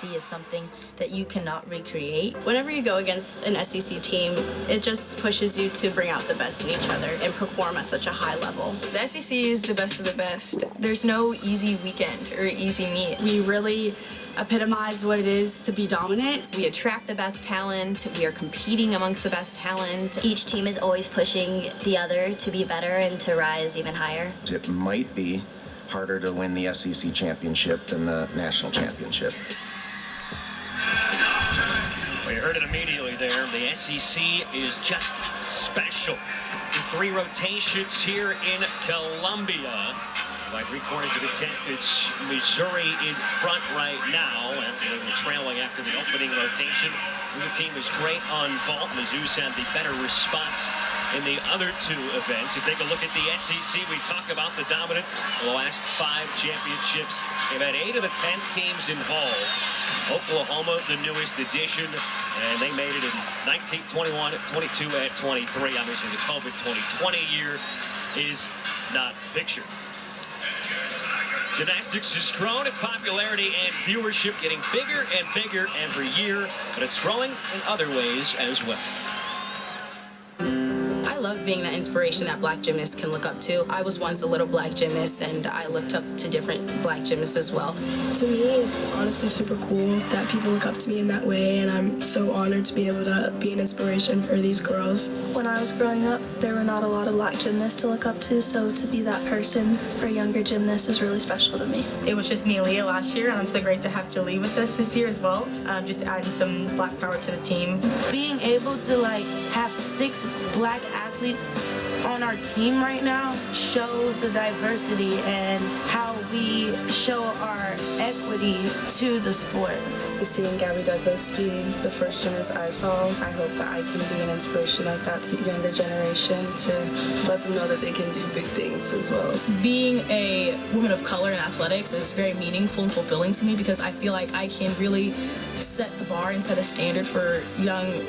is something that you cannot recreate. Whenever you go against an SEC team, it just pushes you to bring out the best in each other and perform at such a high level. The SEC is the best of the best. There's no easy weekend or easy meet. We really epitomize what it is to be dominant. We attract the best talent. We are competing amongst the best talent. Each team is always pushing the other to be better and to rise even higher. It might be harder to win the SEC championship than the national championship. We heard it immediately there. The SEC is just special. 3 rotations here in Columbia. By 3/4 of the 10th, it's Missouri in front right now after they were trailing after the opening rotation. The team was great on vault. Mizzou's had the better response in the other 2 events. You take a look at the SEC, we talk about the dominance of the last 5 championships. They've had 8 of the 10 teams involved. Oklahoma, the newest addition, and they made it in 19, 21, 22, and 23. Obviously, the COVID 2020 year is not pictured. Gymnastics has grown in popularity and viewership, getting bigger and bigger every year, but it's growing in other ways as well. I love being that inspiration that black gymnasts can look up to. I was once a little black gymnast, and I looked up to different black gymnasts as well. To me, it's honestly super cool that people look up to me in that way, and I'm so honored to be able to be an inspiration for these girls. When I was growing up, there were not a lot of black gymnasts to look up to, so to be that person for younger gymnasts is really special to me. It was just me and Leah last year, and I'm so great to have Jolie with us this year as well, just adding some black power to the team. Being able to have 6 black athletes on our team right now shows the diversity and how we show our equity to the sport. Seeing Gabby Douglas be the first gymnast I saw, I hope that I can be an inspiration like that to the younger generation to let them know that they can do big things as well. Being a woman of color in athletics is very meaningful and fulfilling to me because I feel like I can really set the bar and set a standard for young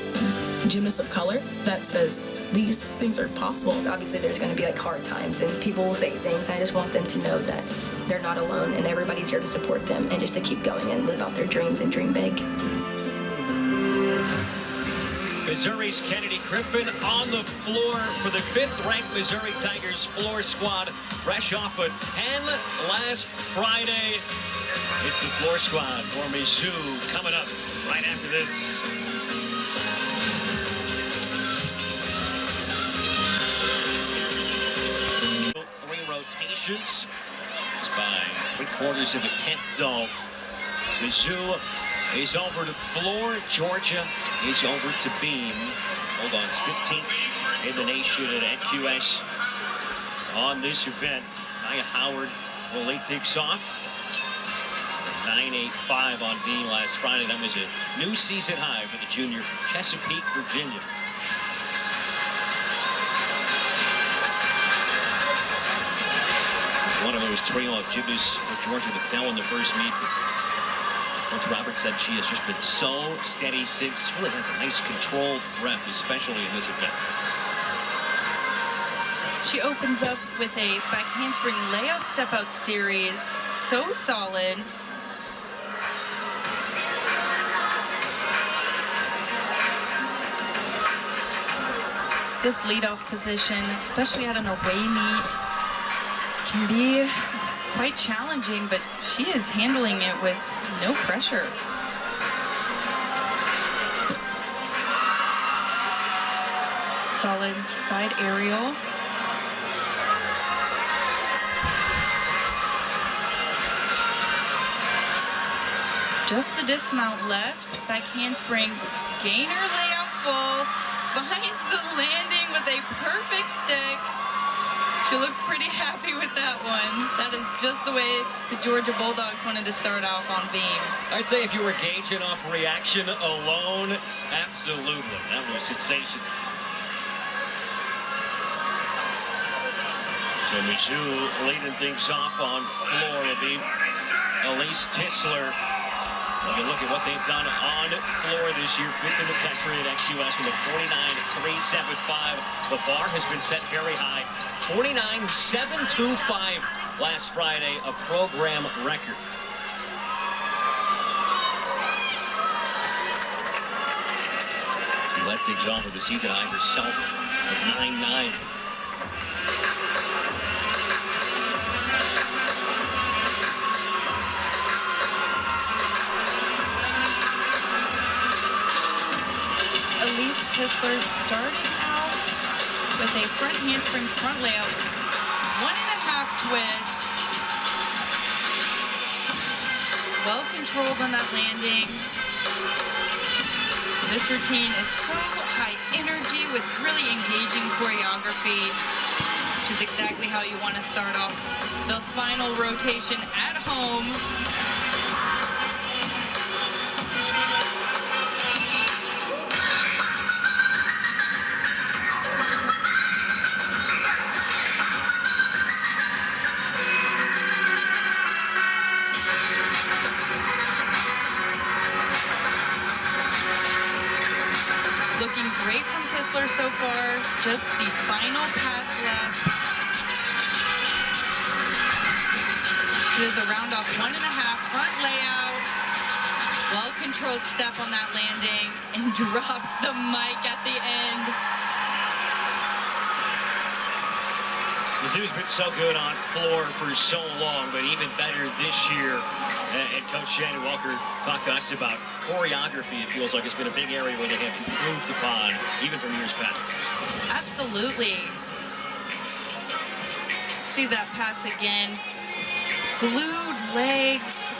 gymnasts of color that says these things are possible. Obviously there's going to be hard times and people will say things. I just want them to know that they're not alone and everybody's here to support them and just to keep going and live out their dreams and dream big. Missouri's Kennedy Griffin on the floor for the 5th-ranked Missouri Tigers floor squad, fresh off a 10 last Friday. It's the floor squad for Mizzou coming up right after this. Rotations. It's by 3/4 of a 10th dome. Mizzou is over to floor. Georgia is over to beam. Hold on, it's 15th in the nation at NQS on this event. Nia Howard will lead things off. 9.85 on beam last Friday. That was a new season high for the junior from Chesapeake, Virginia. One of those trio of gymnasts for Georgia that fell in the first meet. Coach Roberts said she has just been so steady since. Really has a nice controlled rep, especially in this event. She opens up with a back handspring layout step out series. So solid. This leadoff position, especially at an away meet, can be quite challenging, but she is handling it with no pressure. Solid side aerial. Just the dismount left. Back handspring, gainer layout full. Finds the landing with a perfect stick. She looks pretty happy with that one. That is just the way the Georgia Bulldogs wanted to start off on beam. I'd say if you were gauging off reaction alone, absolutely. That was sensational. So Mizzou leading things off on floor will be Elise Tisler. When you look at what they've done on floor this year, 5th in the country at NQS with a 49.375. The bar has been set very high. 49.725 last Friday, a program record. Led things off with the season high herself of 9-9. Elise Tisler starting out with a front handspring front layout, 1.5 twist. Well controlled on that landing. This routine is so high energy with really engaging choreography, which is exactly how you want to start off the final rotation at home. Looking great from Tisler so far. Just the final pass left. She does a round off 1.5 front layout. Well-controlled step on that landing and drops the mic at the end. Mizzou's been so good on floor for so long, but even better this year. And Coach Shannon Welker talked to us about choreography. It feels like it's been a big area where they have improved upon, even from years past. Absolutely. See that pass again. Glued legs.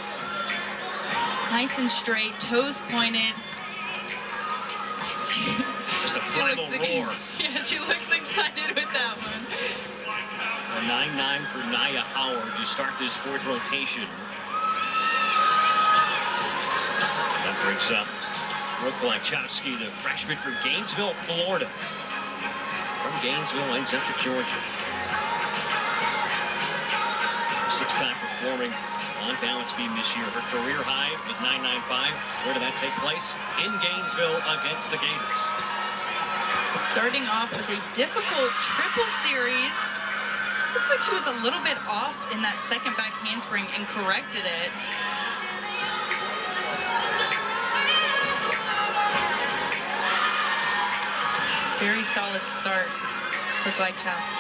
Nice and straight, toes pointed. Just a primal roar. Yeah, she looks excited with that one. A 9-9 for Nia Howard to start this fourth rotation. That brings up Brooke Lachowski, the freshman from Gainesville, Florida. From Gainesville, ends up to Georgia. Six-time performing on balance beam this year. Her career high was 9.95. Where did that take place? In Gainesville against the Gators. Starting off with a difficult triple series. Looks like she was a little bit off in that second back handspring and corrected it. Very solid start for Lachowski.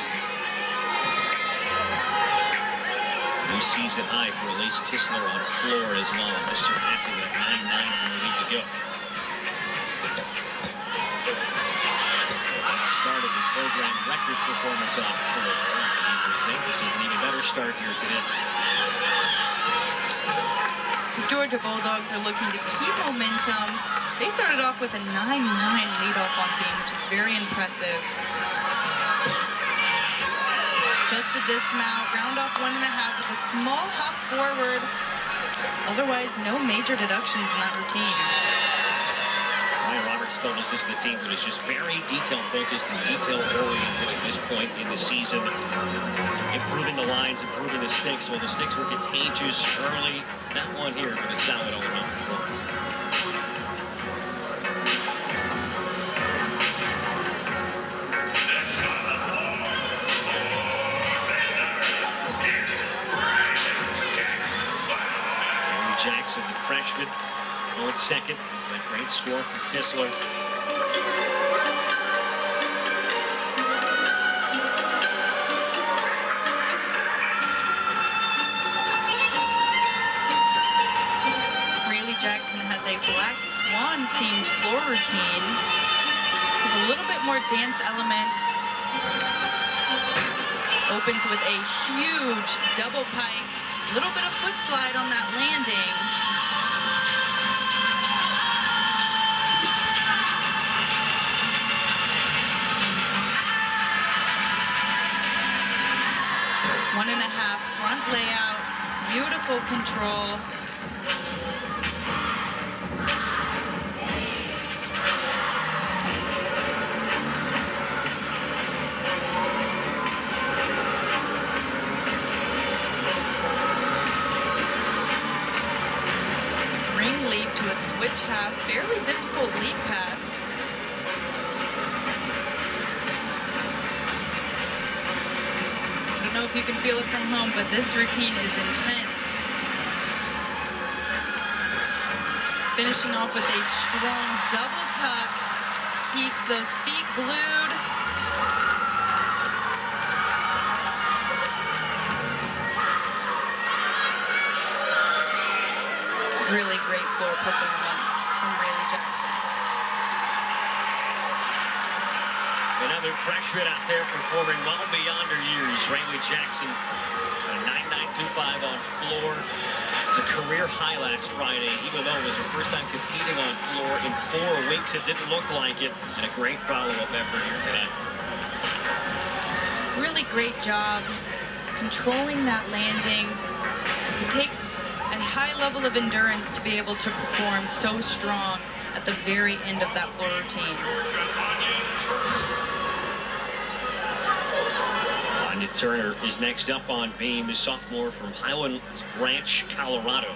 New season high for Elise Tisler on floor as well, just surpassing that 9.9 from a week ago. That started the program record performance on floor. This is an even better start here today. The Georgia Bulldogs are looking to keep momentum. They started off with a 9-9 leadoff on beam, which is very impressive. Just the dismount, round off 1.5 with a small hop forward. Otherwise, no major deductions in that routine. Ryan Roberts told us this is the team that is just very detail-focused and detail-oriented at this point in the season. Improving the lines, improving the sticks. Well, the sticks were contagious early. Not one here, but a solid all-around performance. Jackson, the freshman, on second. A great score from Tisler. Jackson has a Black Swan themed floor routine with a little bit more dance elements. Opens with a huge double pike, little bit of foot slide on that landing. One and a half front layout, beautiful control. Leap to a switch half, fairly difficult leap pass. I don't know if you can feel it from home, but this routine is intense. Finishing off with a strong double tuck. keeps those feet glued. Really great floor performance from Rayleigh Jackson. Another freshman out there performing well beyond her years. Rayleigh Jackson, a 9.925 on floor. It's a career high last Friday, even though it was her first time competing on floor in 4 weeks. It didn't look like it, and a great follow-up effort here tonight. Really great job controlling that landing. It takes a high level of endurance to be able to perform so strong at the very end of that floor routine. Anya Turner is next up on beam, a sophomore from Highland Ranch, Colorado.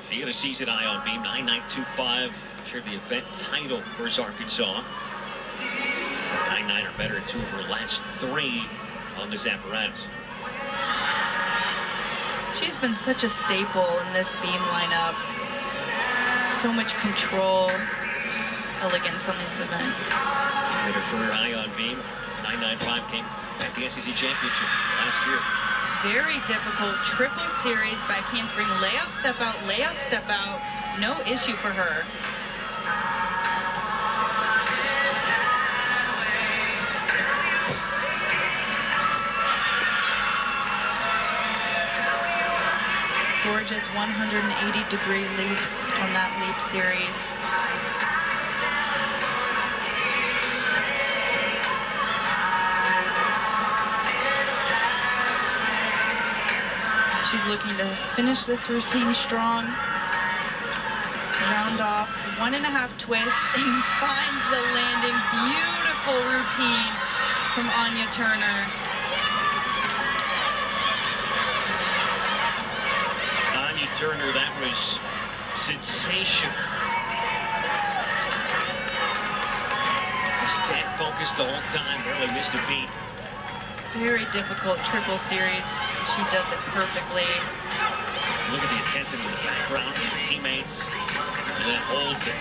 She got a season high on beam, 9.925. Shared the event title for Arkansas. 9.9 or better in 2 of her last 3 on this apparatus. She's been such a staple in this beam lineup. So much control, elegance on this event. Made her career high on beam. 9.95 came at the SEC Championship last year. Very difficult triple series back handspring, layout, step out, layout, step out. No issue for her. Gorgeous 180-degree leaps on that leap series. She's looking to finish this routine strong. Round off, 1.5 twist, and finds the landing. Beautiful routine from Anya Turner. Turner, that was sensational. Was dead focused the whole time, barely missed a beat. Very difficult triple series. She does it perfectly. Look at the intensity in the background from the teammates, and then holds it.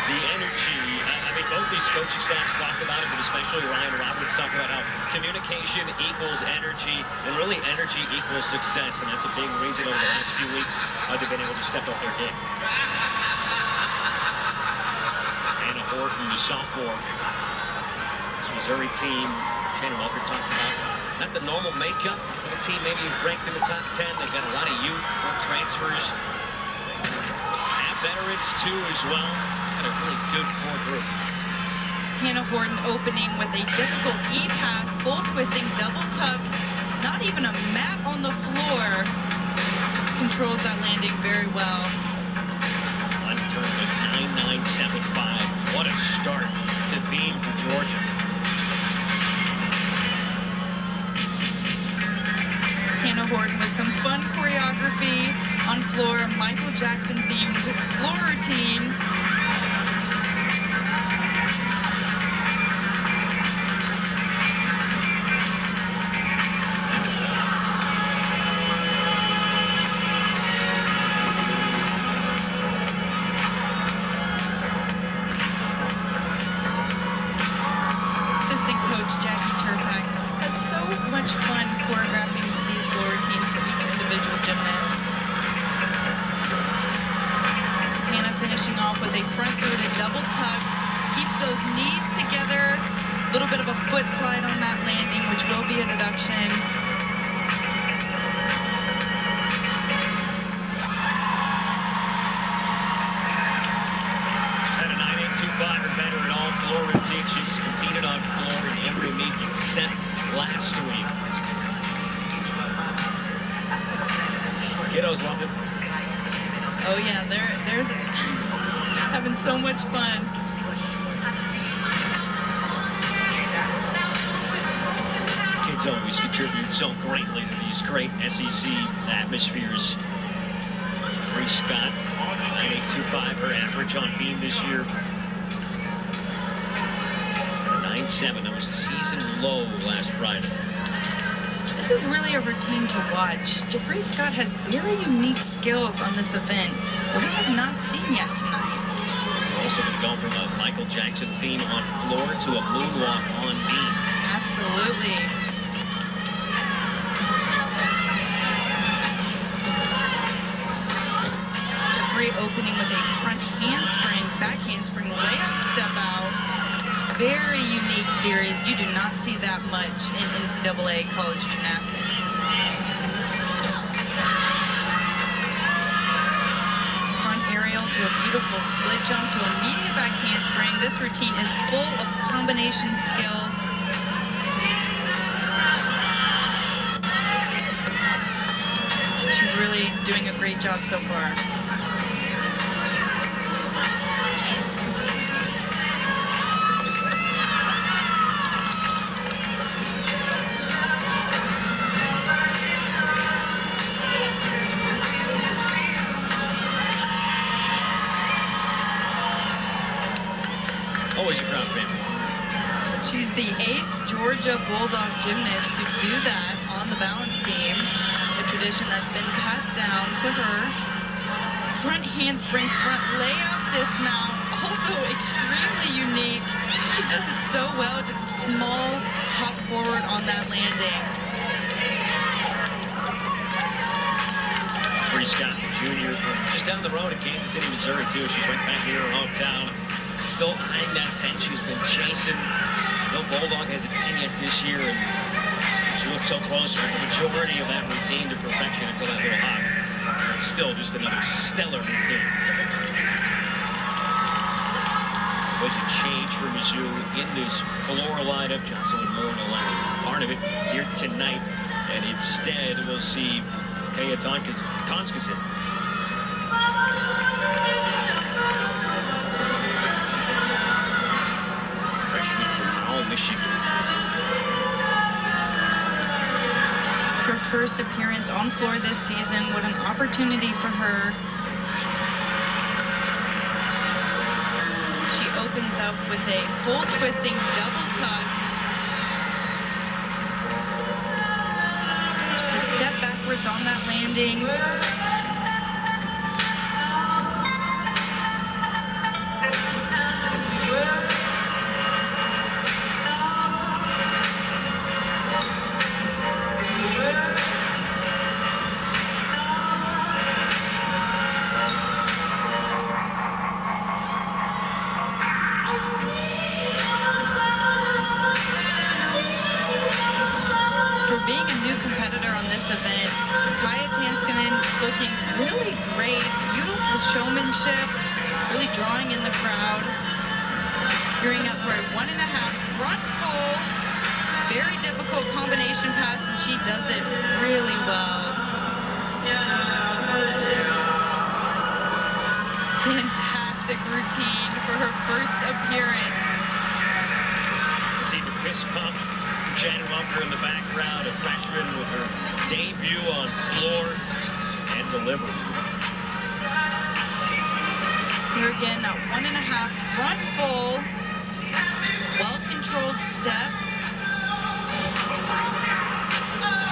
The energy, I mean, both these coaching staffs talk about it, but especially Ryan Roberts talk about how communication equals energy, and really energy equals success, and that's a big reason over the last few weeks they've been able to step up their game. Anna Horton, the sophomore, this Missouri team, Shannon Walker talked about, not the normal makeup of a team, maybe ranked in the top 10. They've got a lot of youth, transfers, and veterans too as well. Got a really good core group. Hannah Horton opening with a difficult E-pass, full twisting, double tuck, not even a mat on the floor. Controls that landing very well. On turn was 9.975. What a start to beam for Georgia. Hannah Horton with some fun choreography on floor, Michael Jackson themed floor routine. Oh yeah, they're having so much fun. Kids always contribute so greatly to these great SEC atmospheres. Bree Scott, 9.825, her average on beam this year. 9.7, that was a season low last Friday. This is really a routine to watch. Jeffrey Scott has very unique skills on this event that we have not seen yet tonight. We're also going to go from a Michael Jackson theme on floor to a moonwalk on beam. Absolutely. Jeffrey opening with a front handspring, back handspring, layout step out. Very unique series. You do not see that much in NCAA college gymnastics. Front aerial to a beautiful split jump to a immediate back handspring. This routine is full of combination skills. She's really doing a great job so far. Always a proud family. She's the 8th Georgia Bulldog gymnast to do that on the balance beam, a tradition that's been passed down to her. Front handspring, front layout dismount, also extremely unique. She does it so well, just a small hop forward on that landing. Free Scott Jr. from just down the road in Kansas City, Missouri, too. She's right back here in her hometown. Still eyeing that 10 she's been chasing. No Bulldog has a 10 yet this year, and she looked so close for the majority of that routine to perfection until that little hop. Still just another stellar routine. Was a change for Mizzou in this floor lineup. Jocelyn Moore will part of it here tonight, and instead we'll see Kaya Tonskison. Freshman from Howell, Michigan. Her first appearance on floor this season. What an opportunity for her. She opens up with a full twisting double tuck. Just a step backwards on that landing. For being a new competitor on this event, Kaya Tonskison looking really great, beautiful showmanship, really drawing in the crowd. Gearing up for a 1.5 front full, very difficult combination pass, and she does it really well. Fantastic routine for her first appearance. See the fist pump. Shannon Walker in the background, a freshman with her debut on floor and delivered. Here again, that 1.5 front full, well-controlled step.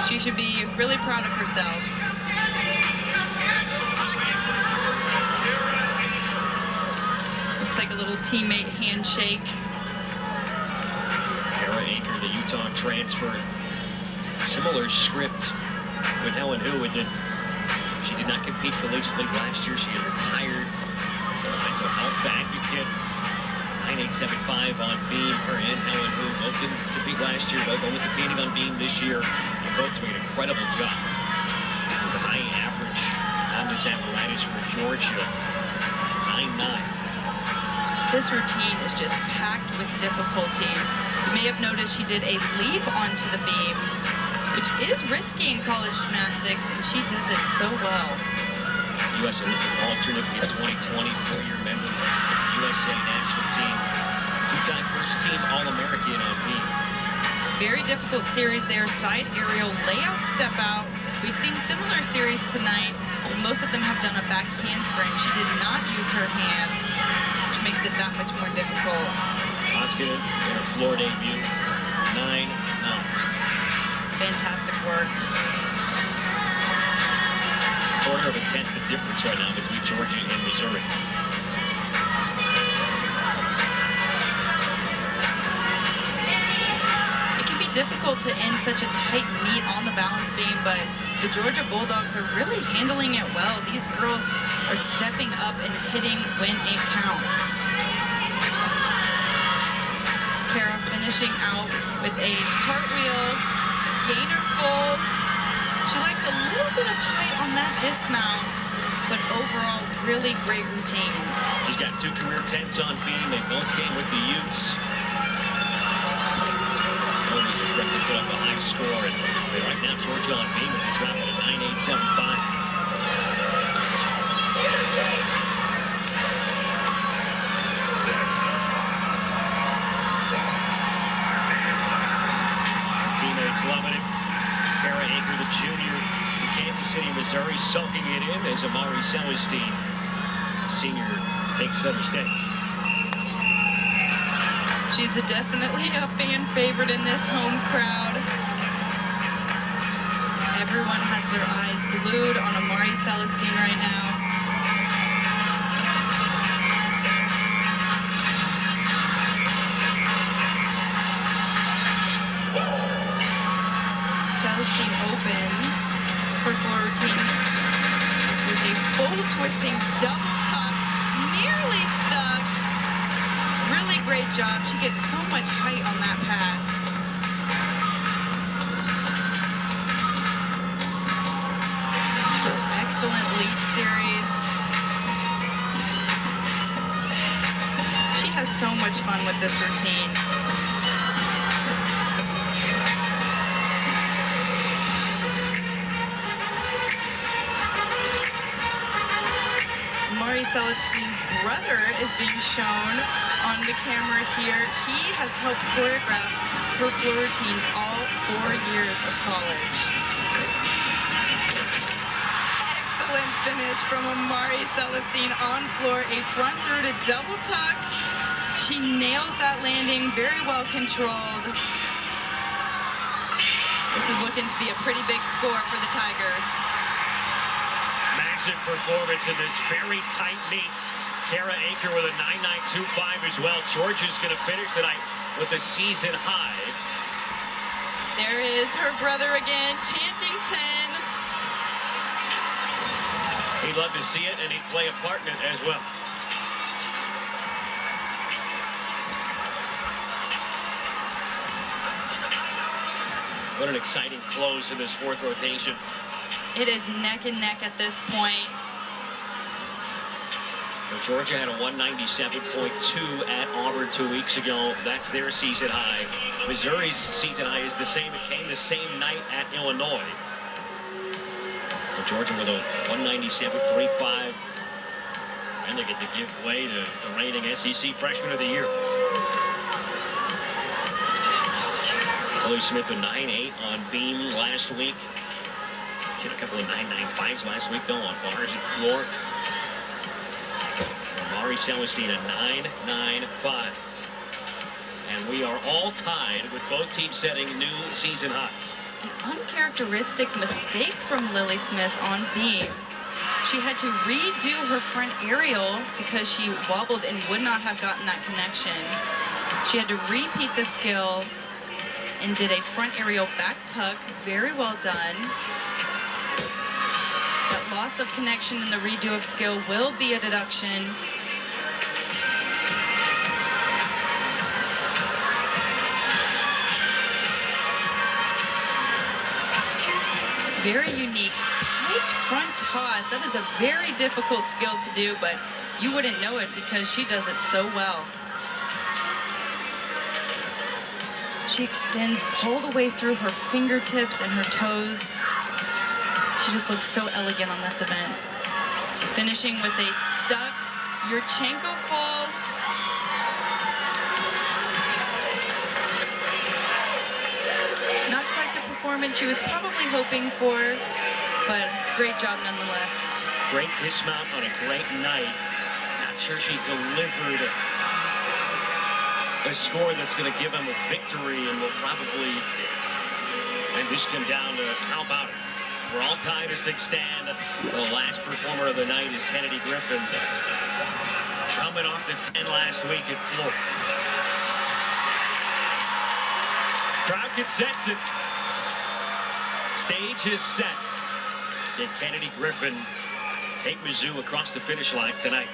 She should be really proud of herself. Looks like a little teammate handshake. Aker, the Utah transfer, similar script with Helen Hu. She did not compete collegiately last year. She had retired. Mental health advocate. 9875 on beam. Her and Helen Hu both didn't compete last year. Both only competing on beam this year. And both doing an incredible job. It's the high average on this apparatus for Georgia. 9-9. This routine is just packed with difficulty. You may have noticed she did a leap onto the beam, which is risky in college gymnastics, and she does it so well. U.S. Olympic alternate in 2020, 4-year member of the USA national team. Two-time first-team All-American on beam. Very difficult series there. Side aerial layout step out. We've seen similar series tonight, but most of them have done a back handspring. She did not use her hands, which makes it that much more difficult. Tonskison in her floor debut, 9-9. fantastic work. Quarter of a tenth of difference right now between Georgia and Missouri. It can be difficult to end such a tight meet on the balance beam, but the Georgia Bulldogs are really handling it well. These girls are stepping up and hitting when it counts. Kara finishing out with a cartwheel, gainer full. She lacks a little bit of height on that dismount, but overall, really great routine. She's got 2 career 10s on beam. They both came with the Utes. Always a threat to put up a high score, and right now Georgia on beam will be dropping a 9.875. Teammates loving it. Kara Anker, the junior from Kansas City, Missouri, soaking it in as Amari Celestine, senior, takes center stage. She's definitely a fan favorite in this home crowd. Everyone has their eyes glued on Amari Celestine right now. Celestine opens her floor routine with a full twisting double tuck, nearly stuck. Really great job. She gets so much height on that pass. Excellent leap series. She has so much fun with this routine. Amari Celestine's brother is being shown on the camera here. He has helped choreograph her floor routines all 4 years of college. Excellent finish from Amari Celestine on floor. A front through to double tuck. She nails that landing, very well controlled. This is looking to be a pretty big score for the Tigers. Massive performance in this very tight meet. Kara Anker with a 9.925 as well. Georgia's going to finish tonight with a season high. There is her brother again, chanting 10. He'd love to see it, and he'd play a part in it as well. What an exciting close to this 4th rotation. It is neck and neck at this point. Well, Georgia had a 197.2 at Auburn 2 weeks ago. That's their season high. Missouri's season high is the same. It came the same night at Illinois. Well, Georgia with a 197.35. And they get to give way to the reigning SEC Freshman of the Year. Chloe Smith with 9.8 on beam last week. She had a couple of 9.95s last week, though, on bars and floor. Amari Celestine, a 9.95. And we are all tied with both teams setting new season highs. An uncharacteristic mistake from Lily Smith on beam. She had to redo her front aerial because she wobbled and would not have gotten that connection. She had to repeat the skill and did a front aerial back tuck. Very well done. That loss of connection in the redo of skill will be a deduction. Very unique, tight front toss. That is a very difficult skill to do, but you wouldn't know it because she does it so well. She extends all the way through her fingertips and her toes. She just looks so elegant on this event. Finishing with a stuck Yurchenko full. Not quite the performance she was probably hoping for, but great job nonetheless. Great dismount on a great night. Not sure she delivered a score that's going to give them a victory and will probably And this come down to how about it? We're all tied as things stand. The last performer of the night is Kennedy Griffin, coming off the 10 last week at Florida. Crowd can sense it. Stage is set. Can Kennedy Griffin take Mizzou across the finish line tonight?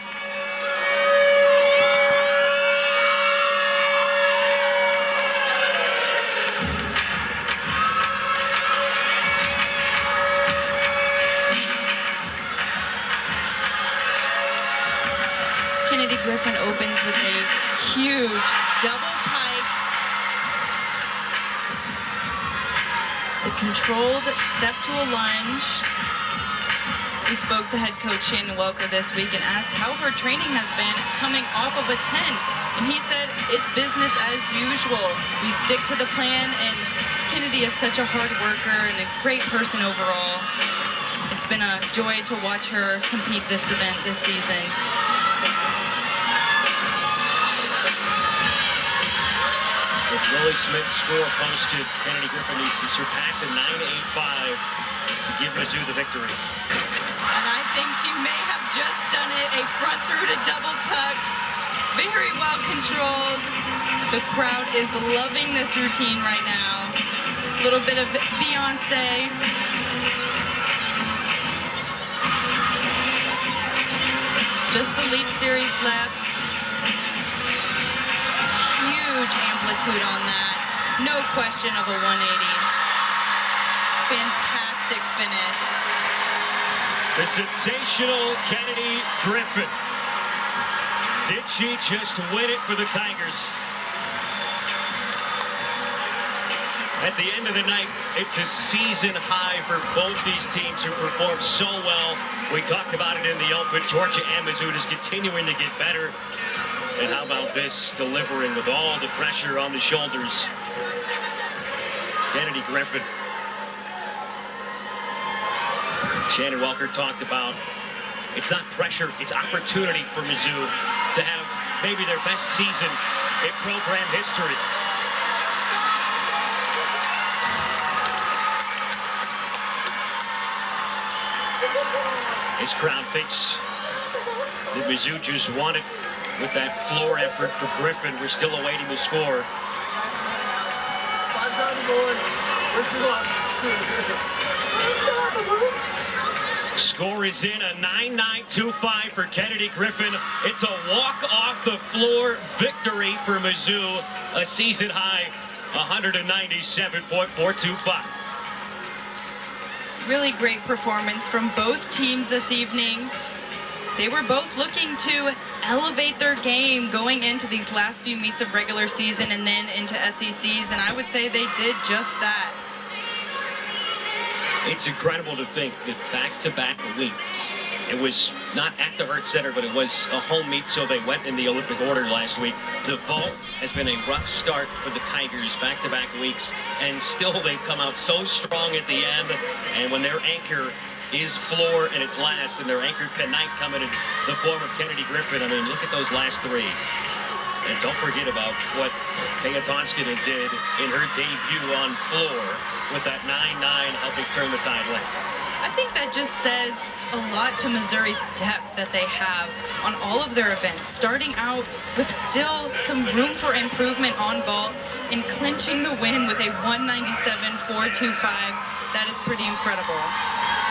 Kennedy Griffin opens with a huge double pike. The controlled step to a lunge. We spoke to head coach Shannon Welker this week and asked how her training has been coming off of a 10. And he said it's business as usual. We stick to the plan, and Kennedy is such a hard worker and a great person overall. It's been a joy to watch her compete this event this season. With Willie Smith's score posted, Kennedy Griffin needs to surpass a 9.85 to give Mizzou the victory. And I think she may have just done it. A front through to double tuck. Very well controlled. The crowd is loving this routine right now. A little bit of Beyonce. Just the leap series left. Huge amplitude on that. No question of a 180. Fantastic finish. The sensational Kennedy Griffin. Did she just win it for the Tigers? At the end of the night, it's a season high for both these teams who performed so well. We talked about it in the open. Georgia and Mizzou is continuing to get better. And how about this, delivering with all the pressure on the shoulders? Kennedy Griffin. Shannon Welker talked about it's not pressure, it's opportunity for Mizzou to have maybe their best season in program history. This crowd thinks that Mizzou just won it with that floor effort for Griffin. We're still awaiting the score. Score is in, a 9.925 for Kennedy Griffin. It's a walk-off-the-floor victory for Mizzou, a season high 197.425. Really great performance from both teams this evening. They were both looking to elevate their game going into these last few meets of regular season and then into SECs, and I would say they did just that. It's incredible to think that back-to-back weeks, it was not at the Hurt Center, but it was a home meet, so they went in the Olympic order last week. The vault has been a rough start for the Tigers back-to-back weeks, and still they've come out so strong at the end, and when their anchor is floor and it's last, and their anchor tonight coming in the form of Kennedy Griffin. I mean, look at those last three. And don't forget about what Kaya Tonskinen did in her debut on floor with that 9.9 helping turn the tide late. I think that just says a lot to Missouri's depth that they have on all of their events, starting out with still some room for improvement on vault and clinching the win with a 197.425. That is pretty incredible.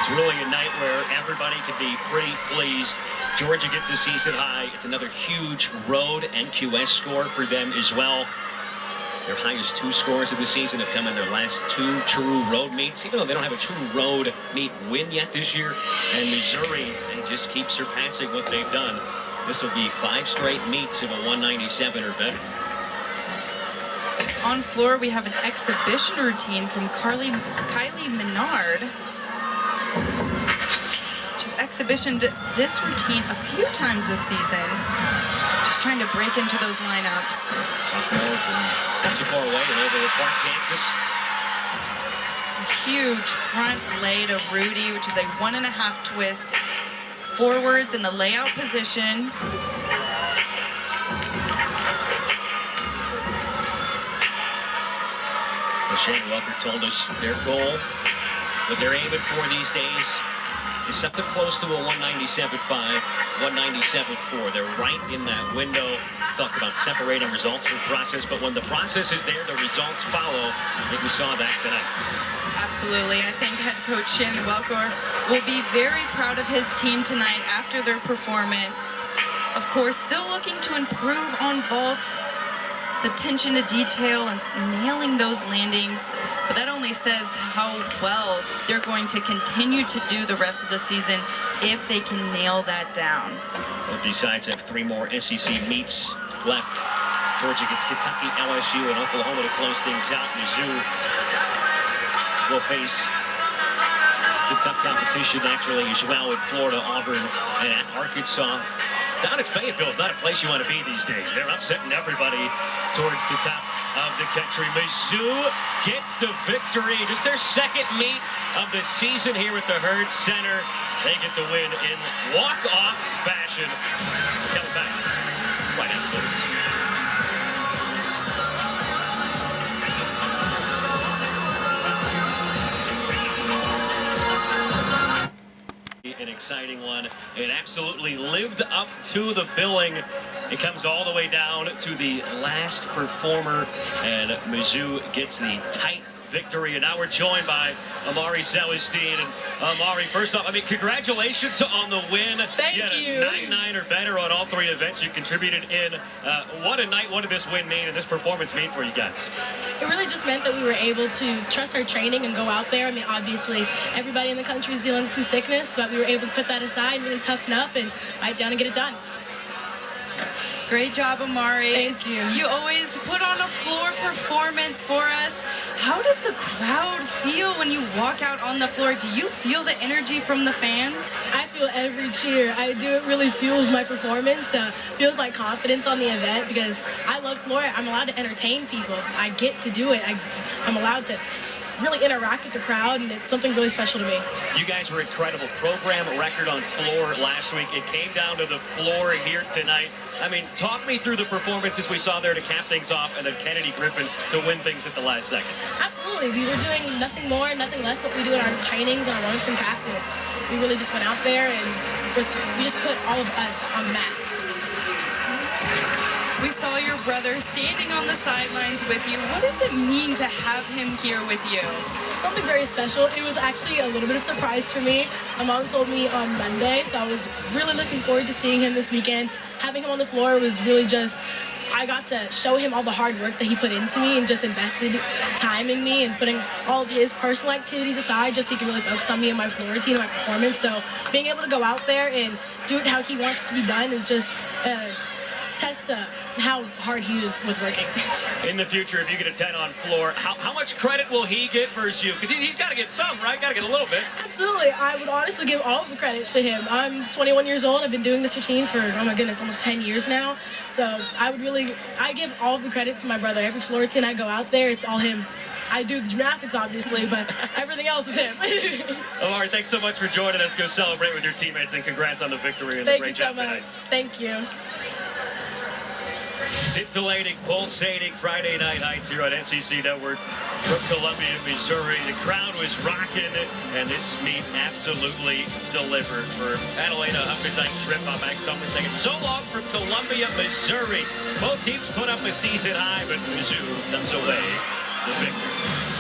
It's really a night where everybody can be pretty pleased. Georgia gets a season high. It's another huge road NQS score for them as well. Their highest two scores of the season have come in their last two true road meets, even though they don't have a true road meet win yet this year. And Missouri, they just keep surpassing what they've done. This will be 5 straight meets of a 197 or better. On floor, we have an exhibition routine from Kylie Menard. She's exhibitioned this routine a few times this season. Just trying to break into those lineups. Sophomore from not too far away in Overland Park, Kansas. A huge front lay to Rudy, which is a 1.5 twist. Forwards in the layout position. Shane Welker told us their goal, what they're aiming for these days, is something close to a 197.5, 197.4. They're right in that window. Talked about separating results from process, but when the process is there, the results follow. I think we saw that tonight. Absolutely. I think head coach Shannon Welker will be very proud of his team tonight after their performance. Of course, still looking to improve on vault, the attention to detail and nailing those landings, but that only says how well they're going to continue to do the rest of the season if they can nail that down. Both these sides have 3 more SEC meets left. Georgia gets Kentucky, LSU, and Oklahoma to close things out. Mizzou will face some tough competition naturally as well with Florida, Auburn, and at Arkansas. Down at Fayetteville is not a place you want to be these days. They're upsetting everybody towards the top of the country. Mizzou gets the victory. Just their second meet of the season here at the Herd Center. They get the win in walk-off fashion. Coming back right after this. An exciting one. It absolutely lived up to the billing. It comes all the way down to the last performer, and Mizzou gets the tight victory. And now we're joined by Amari Celestine. And Amari, first off, I mean, congratulations on the win. Thank you. 9-9 or better on all 3 events you contributed in. What a night. What did this win mean and this performance mean for you guys? It really just meant that we were able to trust our training and go out there. I mean, obviously, everybody in the country is dealing with some sickness, but we were able to put that aside, really toughen up, and fight down and get it done. Great job, Amari. Thank you. You always put on a floor performance for us. How does the crowd feel when you walk out on the floor? Do you feel the energy from the fans? I feel every cheer. I do. It really fuels my performance, fuels my confidence on the event because I love floor. I'm allowed to entertain people. I get to do it. I'm allowed to really interact with the crowd, and it's something really special to me. You guys were incredible. Program record on floor last week. It came down to the floor here tonight. I mean, talk me through the performances we saw there to cap things off, and then Kennedy Griffin to win things at the last second. Absolutely. We were doing nothing more, nothing less what we do in our trainings and our warm-ups and practice. We really just went out there and we just put all of us on the mat. We saw your brother standing on the sidelines with you. What does it mean to have him here with you? Something very special. It was actually a little bit of a surprise for me. My mom told me on Monday, so I was really looking forward to seeing him this weekend. Having him on the floor was really just, I got to show him all the hard work that he put into me and just invested time in me and putting all of his personal activities aside just so he can really focus on me and my floor routine and my performance. So being able to go out there and do it how he wants to be done is just a test to how hard he is with working. In the future, if you get a 10 on floor, how much credit will he get versus you? Because he's got to get some, right? Got to get a little bit. Absolutely. I would honestly give all of the credit to him. I'm 21 years old. I've been doing this routine for, oh my goodness, almost 10 years now. So I give all of the credit to my brother. Every floor routine I go out there, it's all him. I do the gymnastics, obviously, but everything else is him. Amari, thanks so much for joining us. Go celebrate with your teammates, and congrats on the victory and the great job tonight. Thank you. Scintillating, pulsating Friday Night Heights here on NCC Network from Columbia, Missouri. The crowd was rocking, and this meet absolutely delivered. For Adelina Humperdinck Shrimp, I'm Max Thomas saying so long from Columbia, Missouri. Both teams put up a season high, but Mizzou comes away the victor.